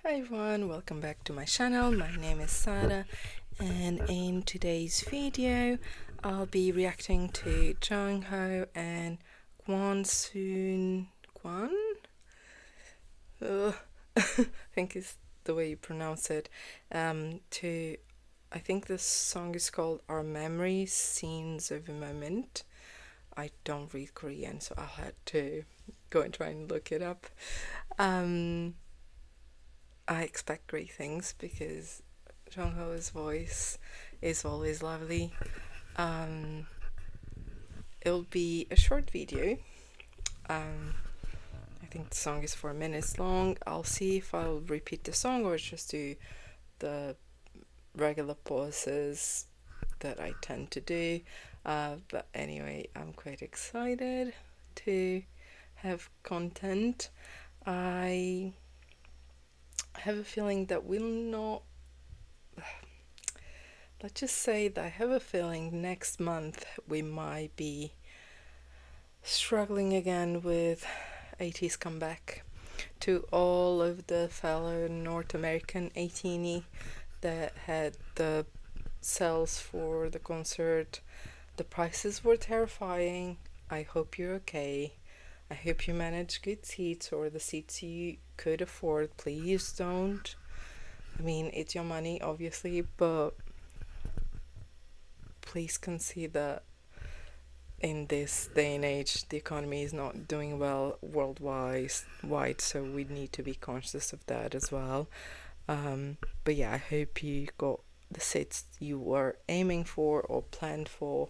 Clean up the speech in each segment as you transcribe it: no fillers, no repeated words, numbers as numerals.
Hi everyone, welcome back to my channel. My name is Sarah, and in today's video I'll be reacting to JONGHO and KWONSOONKWAN. I think is the way you pronounce it. I think this song is called Our Memories Scenes of a Moment. I don't read Korean, so I'll have to go and try and look it up. I expect great things because Jongho's voice is always lovely. It'll be a short video. I think the song is 4 minutes long. I'll see if I'll repeat the song or just do the regular pauses that I tend to do. But anyway, I'm quite excited to have content. I have a feeling that we'll not. Let's just say that I have a feeling next month we might be struggling again with ATEEZ comeback. To all of the fellow North American ATEEZ that had the sales for the concert, the prices were terrifying. I hope you're okay. I hope you manage good seats or the seats you could afford. Please don't. I mean, it's your money, obviously, but please consider in this day and age the economy is not doing well worldwide, so we need to be conscious of that as well. But yeah, I hope you got the seats you were aiming for or planned for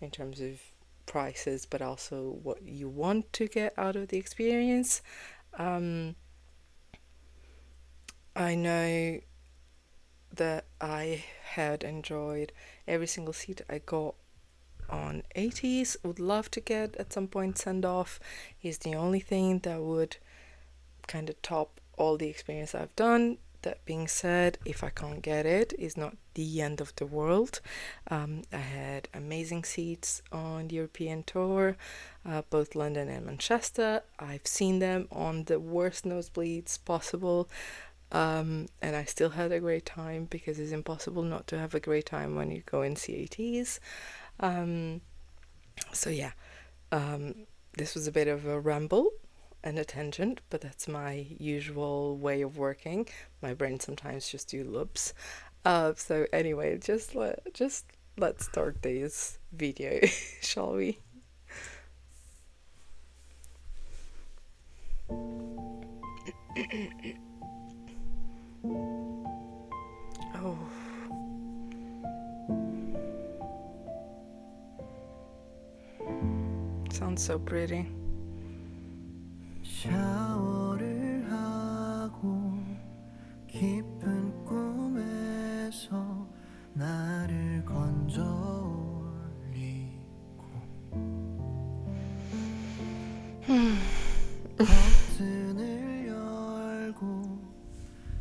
in terms of prices, but also what you want to get out of the experience. I know that I had enjoyed every single seat I got on ATEEZ. Would love to get at some point Send Off. Is the only thing that would kind of top all the experience I've done. That being said, if I can't get it, it's not the end of the world. I had amazing seats on the European tour, both London and Manchester. I've seen them on the worst nosebleeds possible. And I still had a great time because it's impossible not to have a great time when you go and see ATEEZ. So yeah, this was a bit of a ramble and a tangent, but that's my usual way of working. My brain sometimes just do loops. So anyway, let's start this video, shall we? Oh, sounds so pretty. 샤워를 하고 깊은 꿈에서 나를 건져 올리고 버튼을 열고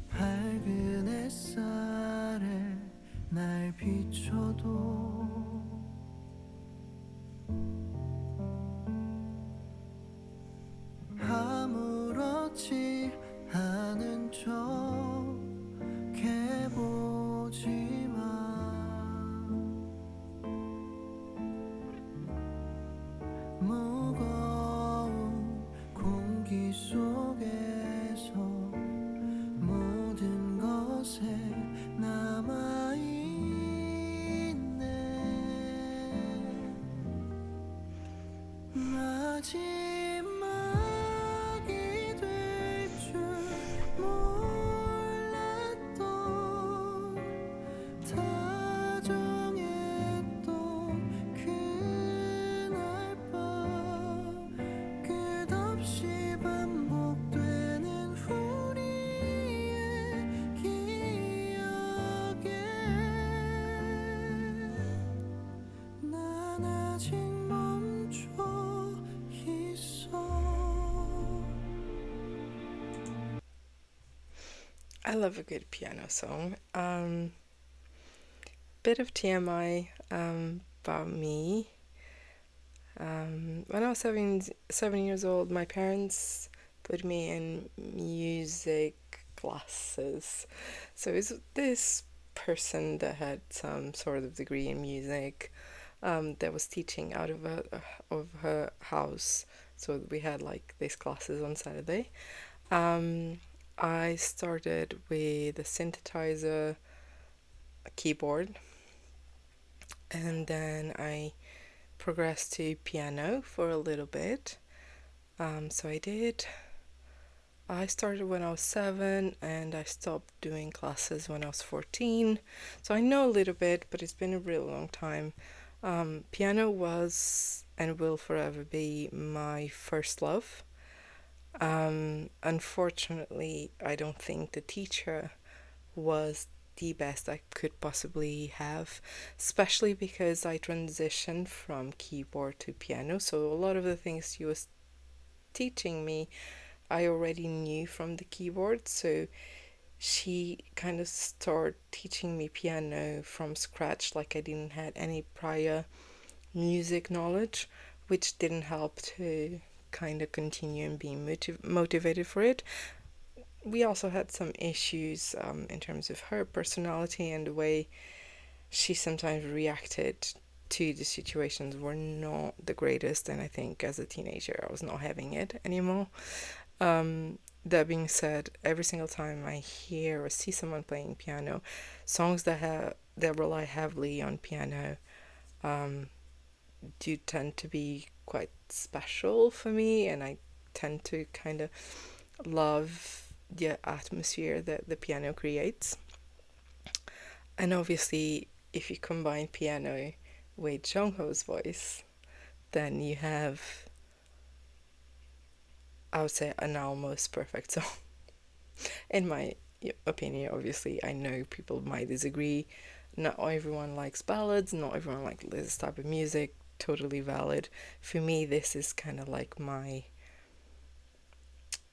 밝은 햇살에 날 비춰도 아무렇지 않은 척 해보지만 무거운 공기 속에서 모든 것에 남아있네. 마지막이 될 줄 몰랐던 다정했던 그날 밤 끝없이 반복되는 우리의 기억에 난 아직 멈춰 있어. I love a good piano song. Bit of TMI about me. When I was 7 years old, my parents put me in music classes. So it's this person that had some sort of degree in music, that was teaching out of her house. So we had like these classes on Saturday. Um, I started with a synthesizer, a keyboard, and then I progressed to piano for a little bit. So I started when I was 7 and I stopped doing classes when I was 14. So I know a little bit, but it's been a real long time. Piano was and will forever be my first love. Unfortunately, I don't think the teacher was the best I could possibly have, especially because I transitioned from keyboard to piano. So a lot of the things she was teaching me, I already knew from the keyboard. So she kind of started teaching me piano from scratch, like I didn't had any prior music knowledge, which didn't help to kind of continue and be motivated for it. We also had some issues in terms of her personality, and the way she sometimes reacted to the situations were not the greatest. And I think as a teenager, I was not having it anymore. That being said, every single time I hear or see someone playing piano, songs that rely heavily on piano um, do tend to be quite special for me, and I tend to kind of love the atmosphere that the piano creates. And obviously, if you combine piano with Jongho's voice, then you have, I would say, an almost perfect song. In my opinion, obviously, I know people might disagree. Not everyone likes ballads, not everyone likes this type of music. Totally valid. For me, this is kind of like my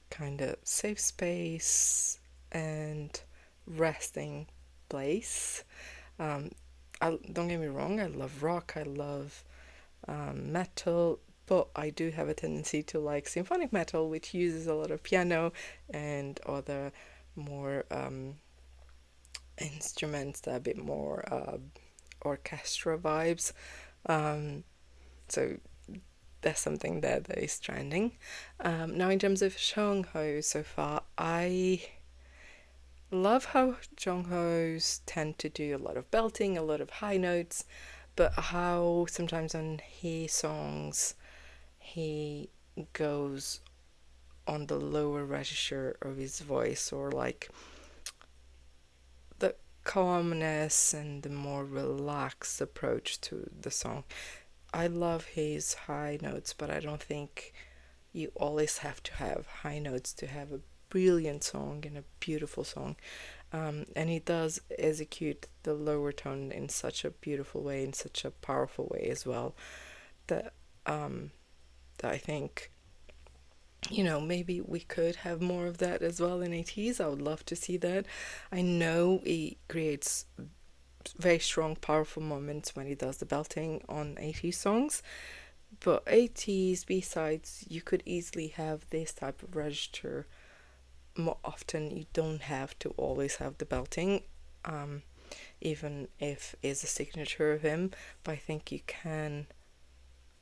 kind of safe space and resting place. Um, don't get me wrong, I love rock, I love metal, but I do have a tendency to like symphonic metal, which uses a lot of piano and other more instruments that are a bit more orchestra vibes. Um, so that's something that is trending. Now, in terms of Jongho so far, I love how Jonghos tend to do a lot of belting, a lot of high notes, but how sometimes on his songs he goes on the lower register of his voice, or like the calmness and the more relaxed approach to the song. I love his high notes, but I don't think you always have to have high notes to have a brilliant song and a beautiful song. And he does execute the lower tone in such a beautiful way, in such a powerful way as well, that that I think, maybe we could have more of that as well in ATEEZ. I would love to see that. I know he creates very strong, powerful moments when he does the belting on ATEEZ songs, but ATEEZ B-sides, you could easily have this type of register more often. You don't have to always have the belting, even if it's a signature of him. But I think you can.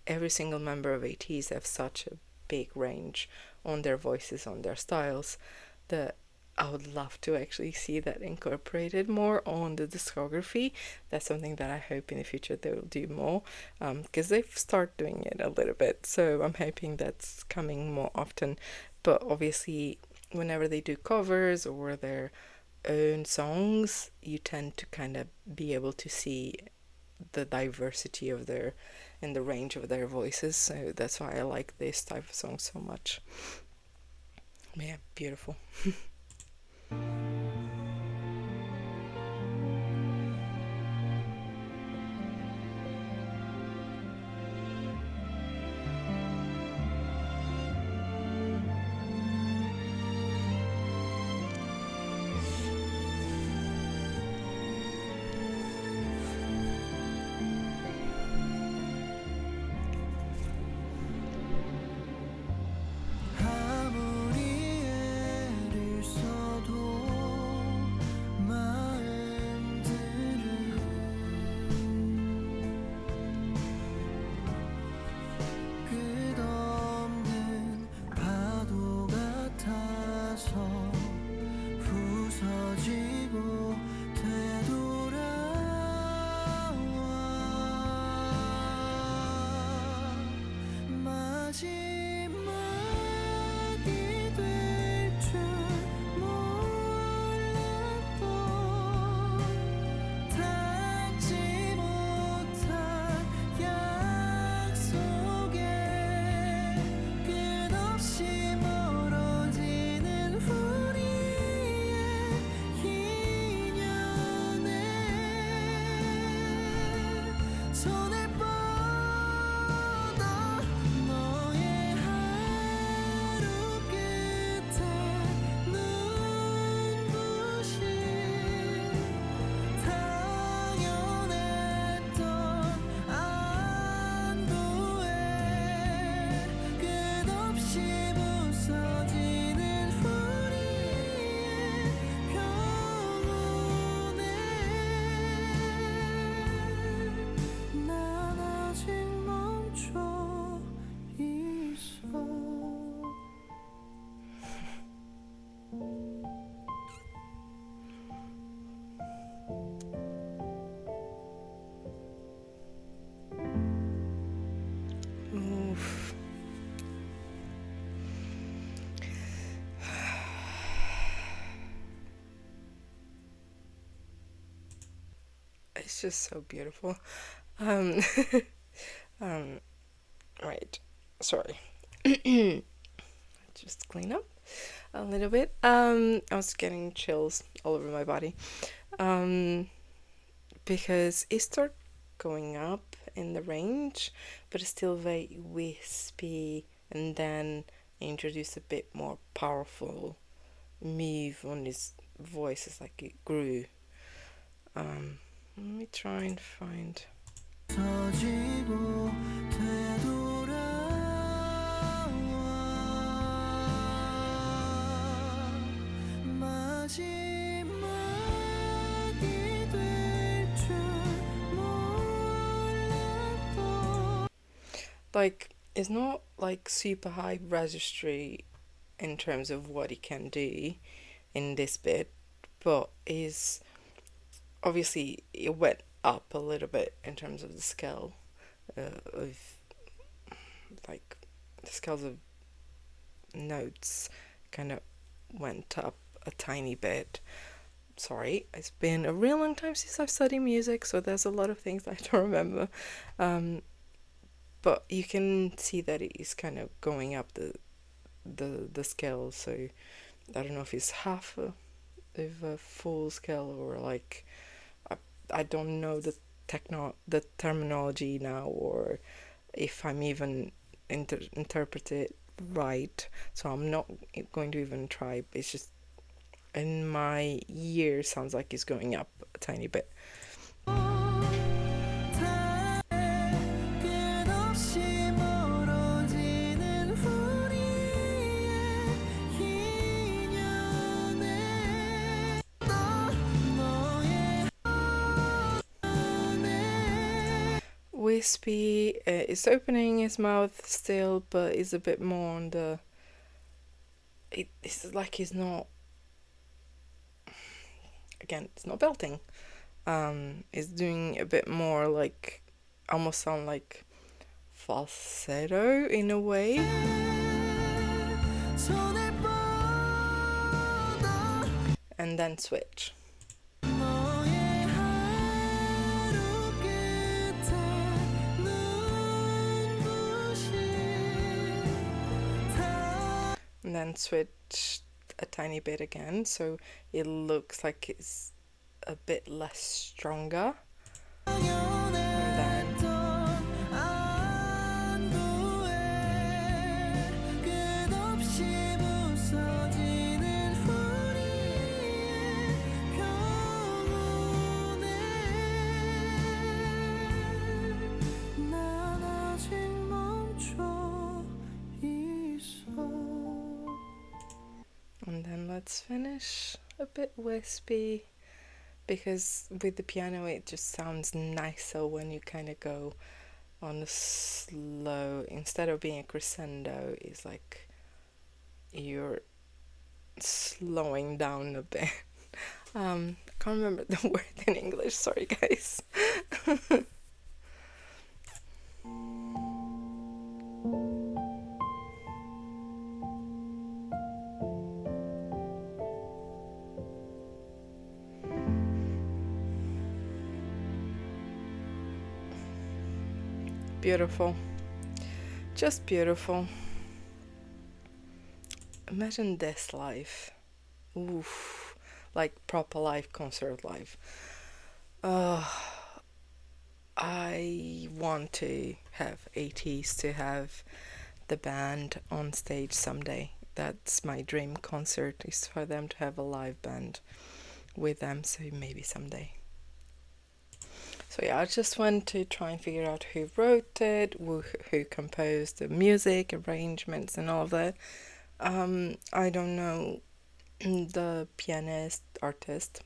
Every single member of ATEEZ have such a big range on their voices, on their styles, that I would love to actually see that incorporated more on the discography. That's something that I hope in the future they will do more, because they've started doing it a little bit. So I'm hoping that's coming more often. But obviously, whenever they do covers or their own songs, you tend to kind of be able to see the diversity of their and the range of their voices. So that's why I like this type of song so much. Yeah, beautiful. 아무리 애를 써도 부서지고 되돌아와 마지막이 될 줄 몰랐던 닿지 못한 약속에 끝없이 멀어지는 우리의 인연에 손을 뻗어 너의 하루 끝에 눈부신 당연했던 안도에 끝없이 부서지는 우리의 평온에 난 아직 멈춰 있어. Oof. It's just so beautiful. Um, um, right. Sorry. Just clean up a little bit. I was getting chills all over my body. Um, because it started going up in the range, but it's still very wispy, and then introduce a bit more powerful move on his voice. It's like it grew. Let me try and find. 부서지고 되돌아와 마지막이 될 줄 몰랐던 Like, it's not like super high registry in terms of what he can do in this bit, but is obviously it went up a little bit in terms of the scale of like the scales of notes kind of went up a tiny bit. Sorry, it's been a real long time since I've studied music, so there's a lot of things I don't remember. Um, but you can see that it is kind of going up the scale. So I don't know if it's half of a full scale or like I don't know the terminology now, or if I'm even interpret it right. So I'm not going to even try. It's just in my ear sounds like it's going up a tiny bit. 끝없이 멀어지는 우리의 인연에 너의 안에 Wispy is opening his mouth still, but is a bit more on the. It's like he's not. Again, it's not belting. It's doing a bit more like, almost sound like falsetto in a way. 손을 뻗어 And then switch. 너의 하루 끝에 눈부신 And then switch a tiny bit again, so it looks like it's a bit less stronger. 당연했던 안도에 끝없이 부서지는 우리의 평온에 난 아직 멈춰 있어. And then let's finish a bit wispy, because with the piano it just sounds nicer when you kind of go on a slow, instead of being a crescendo, it's like you're slowing down a bit. I can't remember the word in English. Sorry, guys. Beautiful. Just beautiful. Imagine this live. Oof. Like proper live concert live. Uh, I want to have ATEEZ to have the band on stage someday. That's my dream concert, is for them to have a live band with them, so maybe someday. So yeah, I just want to try and figure out who wrote it, who composed the music, arrangements, and all of that. I don't know the pianist artist,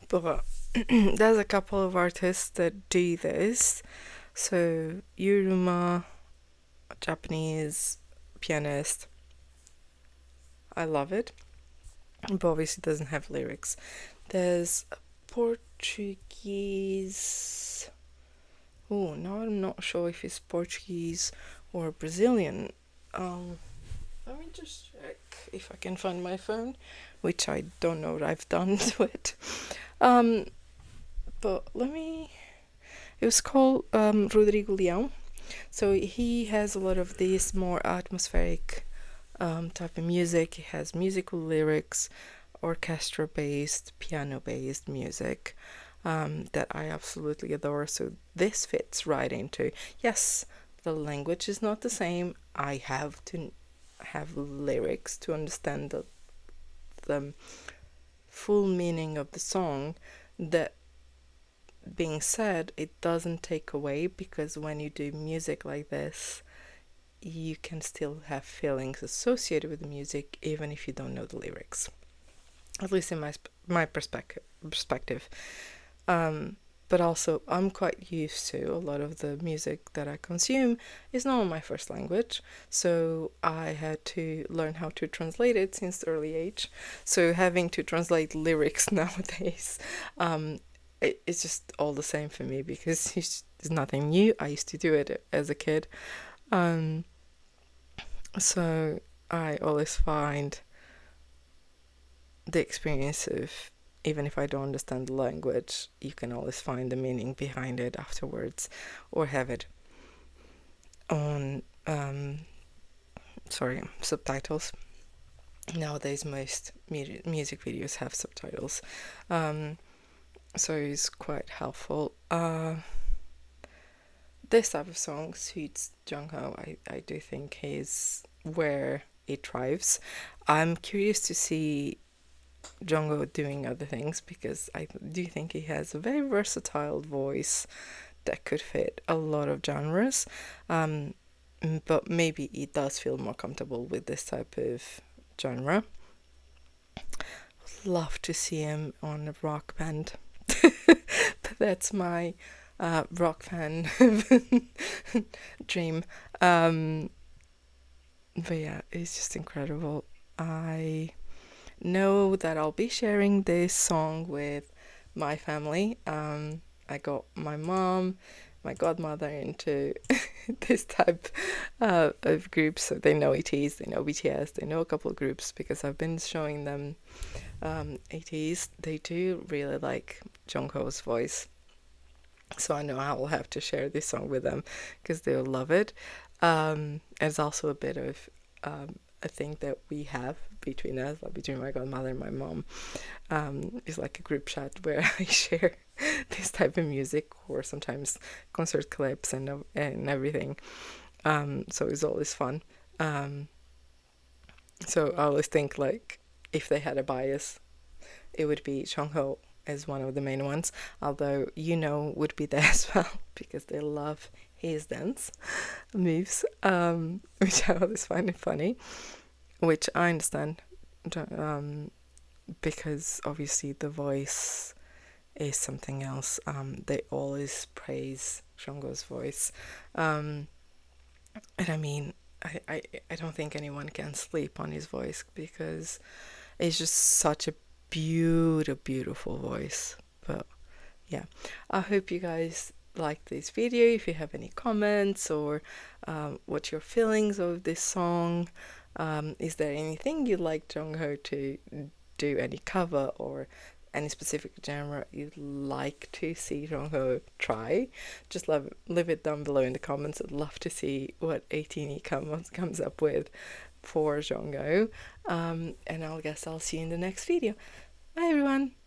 but there's a couple of artists that do this. So Yuruma, a Japanese pianist, I love it, but obviously doesn't have lyrics. There's a Portuguese. Oh, now I'm not sure if it's Portuguese or Brazilian. Um, Let me just check if I can find my phone, which I don't know what I've done to it. Um, but let me. It was called Rodrigo Leão. So he has a lot of this more atmospheric type of music. He has musical lyrics, orchestra based, piano based music that I absolutely adore. So this fits right into. Yes, the language is not the same. I have to have lyrics to understand the full meaning of the song. That being said, it doesn't take away, because when you do music like this, you can still have feelings associated with the music even if you don't know the lyrics. At least in my perspective. Um, but also, I'm quite used to a lot of the music that I consume is not my first language, so I had to learn how to translate it since the early age. So having to translate lyrics nowadays, it's just all the same for me, because it's nothing new. I used to do it as a kid, um, so I always find the experience of, even if I don't understand the language, you can always find the meaning behind it afterwards, or have it on subtitles. Nowadays most music videos have subtitles, so it's quite helpful. This type of song suits Jongho. I do think he's where it thrives. I'm curious to see Jongho doing other things, because I do think he has a very versatile voice that could fit a lot of genres. Um, but maybe he does feel more comfortable with this type of genre. Love to see him on a rock band. But that's my rock fan dream. But yeah, it's just incredible. I know that I'll be sharing this song with my family. I got my mom, my godmother into this type of groups, so they know ATEEZ, they know BTS, they know a couple of groups, because I've been showing them ATEEZ. They do really like Jungko's voice, so I know I will have to share this song with them, because they'll love it. It's also a bit of a thing that we have between us, like between my godmother and my mom. It's like a group chat where I share this type of music, or sometimes concert clips and everything. So it's always fun. So I always think, like, if they had a bias, it would be Jongho as one of the main ones. Although would be there as well, because they love his dance moves, which I always find it funny, which I understand, because obviously the voice is something else. They always praise Jungko's voice, and I mean, I don't think anyone can sleep on his voice because it's just such a beautiful voice. But yeah, I hope you guys like this video. If you have any comments or what your feelings of this song, is there anything you'd like Jongho to do, any cover or any specific genre you'd like to see Jongho try? Just leave it down below in the comments. I'd love to see what ATEEZ comes up with for Jongho. And I'll see you in the next video. Bye everyone!